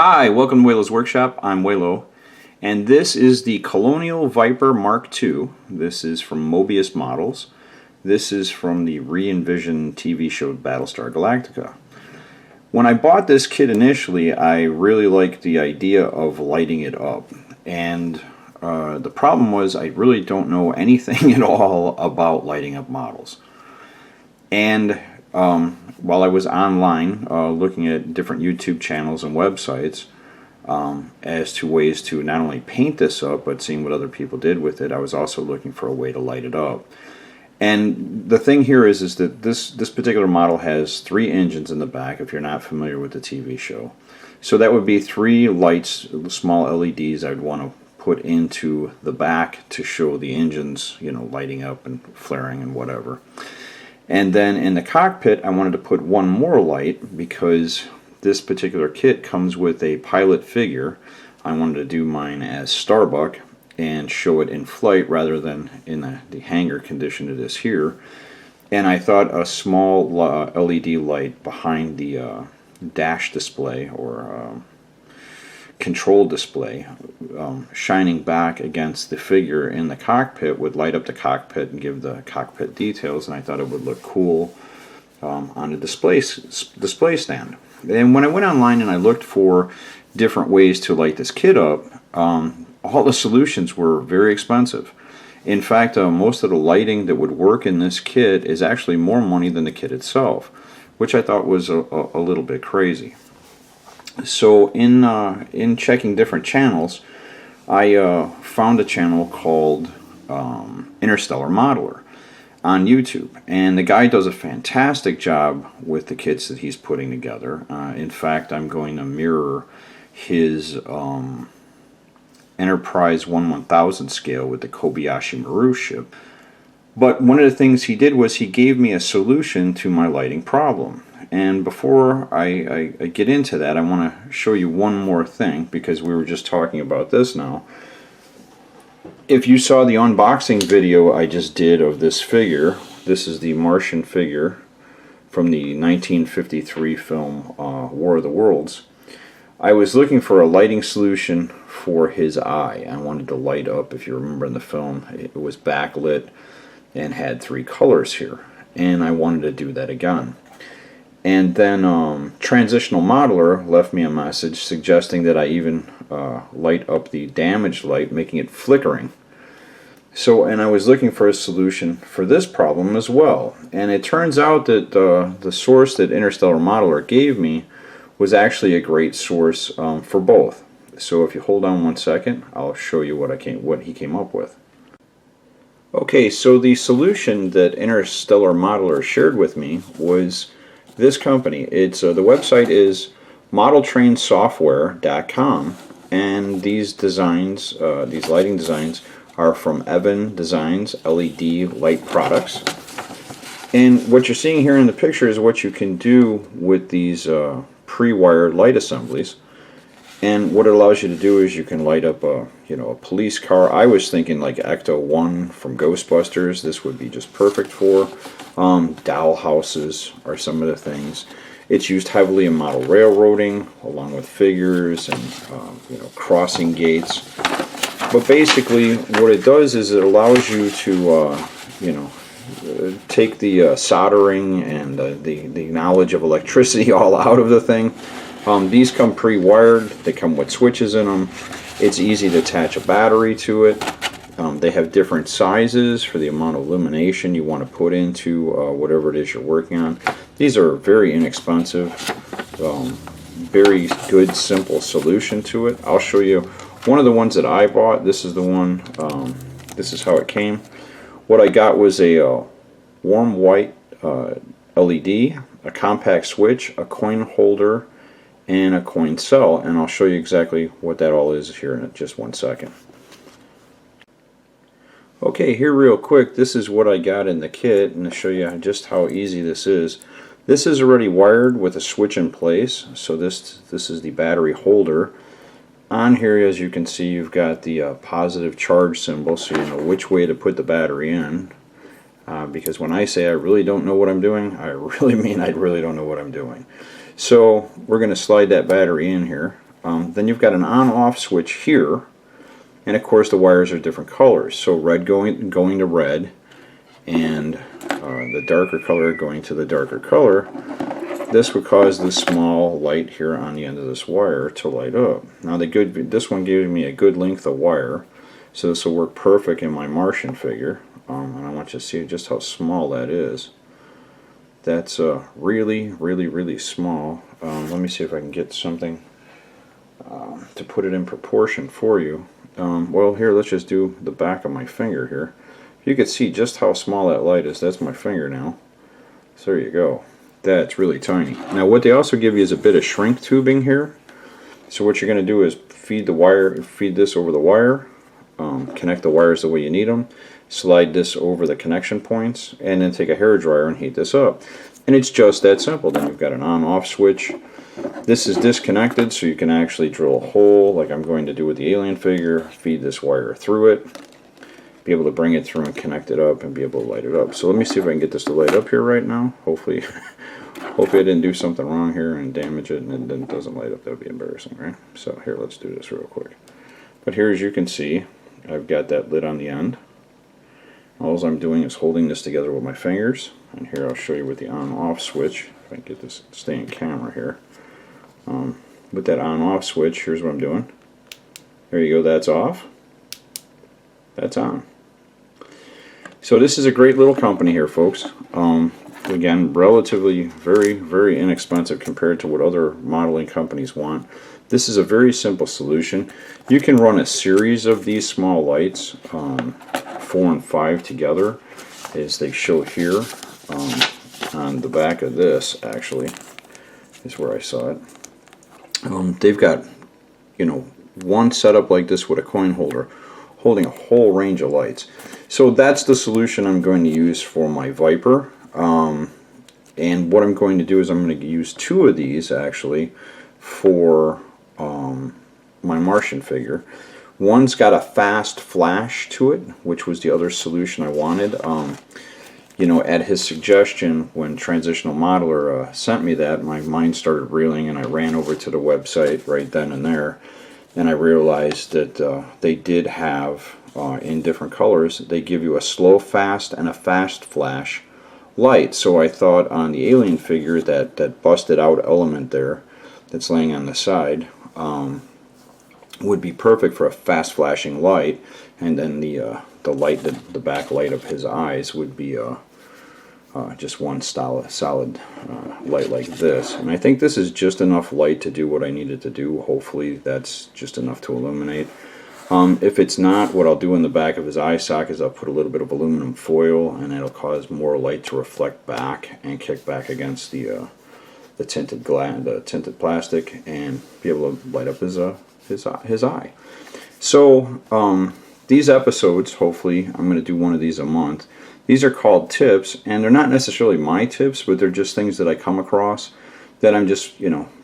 Hi, welcome to Waylo's Workshop. I'm Waylo, and this is the Colonial Viper Mark II. This is from Mobius Models. This is from the re-envisioned TV show Battlestar Galactica. When I bought this kit initially, I really liked the idea of lighting it up, and the problem was I really don't know anything at all about lighting up models. And while I was online looking at different YouTube channels and websites as to ways to not only paint this up but seeing what other people did with it, I was also looking for a way to light it up. And the thing here is that this particular model has 3 engines in the back, if you're not familiar with the TV show. So that would be 3 lights, small LEDs I'd want to put into the back to show the engines, you know, lighting up and flaring and whatever. And then in the cockpit, I wanted to put one more light because this particular kit comes with a pilot figure. I wanted to do mine as Starbuck and show it in flight rather than in the hangar condition it is here. And I thought a small LED light behind the dash display or control display shining back against the figure in the cockpit would light up the cockpit and give the cockpit details, and I thought it would look cool on a display stand. And when I went online and I looked for different ways to light this kit up, all the solutions were very expensive. In fact, most of the lighting that would work in this kit is actually more money than the kit itself, which I thought was a little bit crazy. So in checking different channels, I found a channel called Interstellar Modeler on YouTube, and the guy does a fantastic job with the kits that he's putting together. In fact, I'm going to mirror his Enterprise 1/1000 scale with the Kobayashi Maru ship. But one of the things he did was he gave me a solution to my lighting problem. And before I get into that, I want to show you one more thing, because we were just talking about this now. If you saw the unboxing video I just did of this figure, this is the Martian figure from the 1953 film War of the Worlds. I was looking for a lighting solution for his eye. I wanted to light up, if you remember in the film, it was backlit and had 3 colors here. And I wanted to do that again. And then Transitional Modeler left me a message suggesting that I even light up the damaged light, making it flickering. So, and I was looking for a solution for this problem as well. And it turns out that the source that Interstellar Modeler gave me was actually a great source for both. So if you hold on one second, I'll show you what he came up with. Okay, so the solution that Interstellar Modeler shared with me was this company. It's the website is modeltrainsoftware.com, and these designs, these lighting designs, are from Evan Designs LED Light Products. And what you're seeing here in the picture is what you can do with these pre-wired light assemblies. And what it allows you to do is you can light up a police car. I was thinking like Ecto-1 from Ghostbusters. This would be just perfect for. Doll houses are some of the things. It's used heavily in model railroading, along with figures and crossing gates. But basically, what it does is it allows you to take the soldering and the knowledge of electricity all out of the thing. These come pre-wired. They come with switches in them. It's easy to attach a battery to it. They have different sizes for the amount of illumination you want to put into whatever it is you're working on. These are very inexpensive, very good, simple solution to it. I'll show you one of the ones that I bought. This is the one, this is how it came. What I got was a warm white LED, a compact switch, a coin holder, and a coin cell, and I'll show you exactly what that all is here in just one second. Okay, here real quick, this is what I got in the kit, and to show you just how easy this is. This is already wired with a switch in place, so this is the battery holder. On here, as you can see, you've got the positive charge symbol, so you know which way to put the battery in. Because when I say I really don't know what I'm doing, I really mean I really don't know what I'm doing. So we're going to slide that battery in here. Then you've got an on-off switch here, and of course the wires are different colors. So red going to red, and the darker color going to the darker color. This would cause this small light here on the end of this wire to light up. Now this one gives me a good length of wire, so this will work perfect in my Martian figure. And I want you to see just how small that is. That's really, really, really small. Let me see if I can get something to put it in proportion for you. Well, here, let's just do the back of my finger here. You can see just how small that light is. That's my finger now. So there you go. That's really tiny. Now what they also give you is a bit of shrink tubing here. So what you're going to do is feed this over the wire, connect the wires the way you need them, slide this over the connection points, and then take a hair dryer and heat this up. And it's just that simple. Then you've got an on-off switch. This is disconnected, so you can actually drill a hole like I'm going to do with the alien figure, feed this wire through it, be able to bring it through and connect it up and be able to light it up. So let me see if I can get this to light up here right now. Hopefully I didn't do something wrong here and damage it and it doesn't light up. That would be embarrassing, right? So here, let's do this real quick. But here, as you can see, I've got that lid on the end. All I'm doing is holding this together with my fingers. And here I'll show you with the on-off switch. If I can get this to stay in camera here. With that on-off switch, here's what I'm doing. There you go, that's off. That's on. So this is a great little company here, folks. Again, relatively very, very inexpensive compared to what other modeling companies want. This is a very simple solution. You can run a series of these small lights, 4 and 5 together, as they show here on the back of this. Actually, is where I saw it. They've got, one setup like this with a coin holder, holding a whole range of lights. So that's the solution I'm going to use for my Viper. And what I'm going to do is I'm going to use 2 of these actually for my Martian figure. One's got a fast flash to it, which was the other solution I wanted. At his suggestion, when Transitional Modeler sent me that, my mind started reeling and I ran over to the website right then and there, and I realized that they did have, in different colors, they give you a slow fast and a fast flash light. So I thought on the alien figure, that busted out element there that's laying on the side would be perfect for a fast flashing light, and then the light, the back light of his eyes would be just one solid light like this. And I think this is just enough light to do what I needed to do. Hopefully that's just enough to illuminate. If it's not, what I'll do in the back of his eye socket is I'll put a little bit of aluminum foil, and it'll cause more light to reflect back and kick back against the tinted plastic, and be able to light up his eye. So these episodes, hopefully, I'm going to do one of these a month. These are called tips, and they're not necessarily my tips, but they're just things that I come across that I'm just,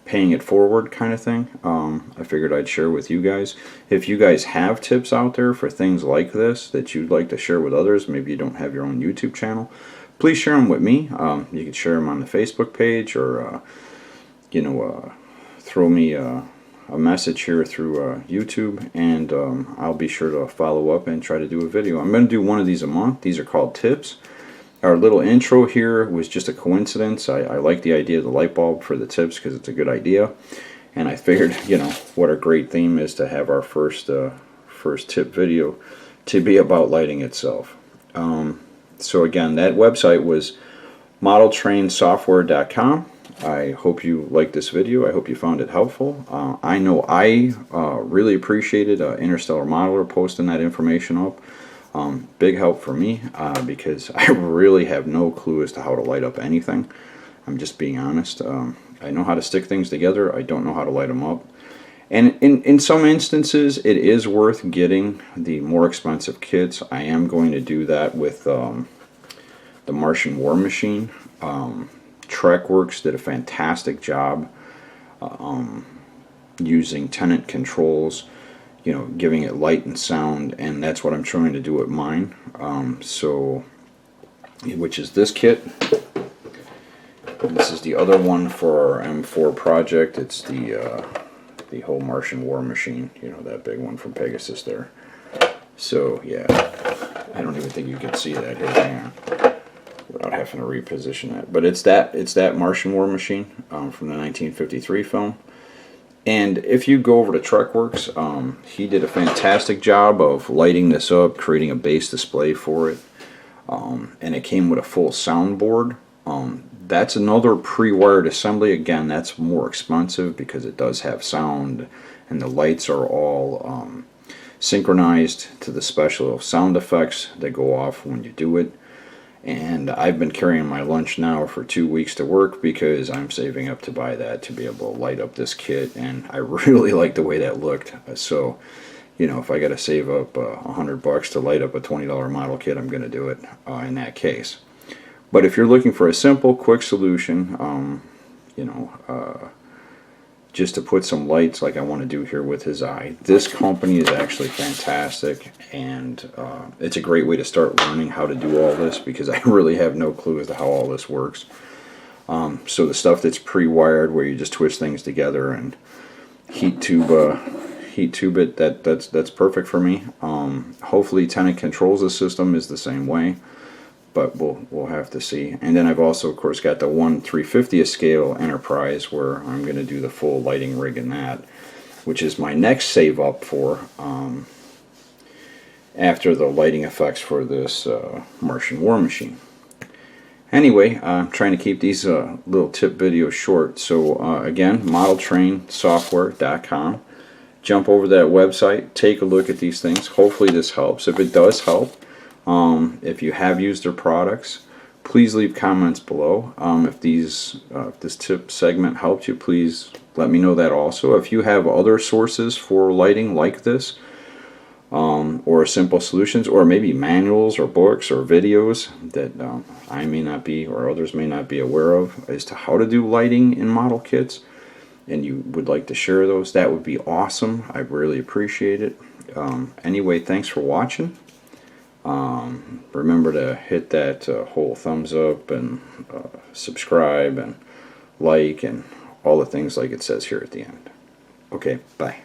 paying it forward kind of thing. I figured I'd share with you guys. If you guys have tips out there for things like this that you'd like to share with others, maybe you don't have your own YouTube channel, please share them with me. You can share them on the Facebook page, or throw me a message here through YouTube, and I'll be sure to follow up and try to do a video. I'm going to do one of these a month. These are called tips. Our little intro here was just a coincidence. I like the idea of the light bulb for the tips because it's a good idea, and I figured, what a great theme is to have our first tip video to be about lighting itself. So again, that website was modeltrainsoftware.com. I hope you liked this video. I hope you found it helpful. I know I really appreciated Interstellar Modeler posting that information up. Big help for me because I really have no clue as to how to light up anything. I'm just being honest. I know how to stick things together. I don't know how to light them up. And in some instances, it is worth getting the more expensive kits. I am going to do that with the Martian War Machine. TrekWorks did a fantastic job using Tenant controls, giving it light and sound, and that's what I'm trying to do with mine. Which is this kit. And this is the other one for our M4 project. It's the the whole Martian war machine, you know, that big one from Pegasus there. So yeah, I don't even think you can see that here. Hang on, without having to reposition that. But it's that Martian war machine from the 1953 film. And if you go over to TrekWorks, he did a fantastic job of lighting this up, creating a base display for it, and it came with a full soundboard. That's another pre-wired assembly. Again, that's more expensive because it does have sound, and the lights are all synchronized to the special sound effects that go off when you do it. And I've been carrying my lunch now for 2 weeks to work because I'm saving up to buy that to be able to light up this kit, and I really like the way that looked. So, you know, if I got to save up $100 to light up a $20 model kit, I'm going to do it in that case. But if you're looking for a simple, quick solution, you know, just to put some lights like I want to do here with his eye, this company is actually fantastic, and it's a great way to start learning how to do all this because I really have no clue as to how all this works. So the stuff that's pre-wired where you just twist things together and heat tube it, that's perfect for me. Hopefully Tenet controls the system is the same way, but we'll have to see. And then I've also, of course, got the 1/350th scale Enterprise where I'm going to do the full lighting rig in that, which is my next save up for after the lighting effects for this Martian war machine. Anyway, I'm trying to keep these little tip videos short. So again, modeltrainsoftware.com. Jump over to that website, take a look at these things. Hopefully this helps. If it does help, if you have used their products, please leave comments below. If this tip segment helped you, please let me know that also. If you have other sources for lighting like this, or simple solutions, or maybe manuals or books or videos that I may not be or others may not be aware of as to how to do lighting in model kits, and you would like to share those, that would be awesome. I really appreciate it. Anyway, thanks for watching. Remember to hit that whole thumbs up and subscribe and like and all the things like it says here at the end. Okay, bye.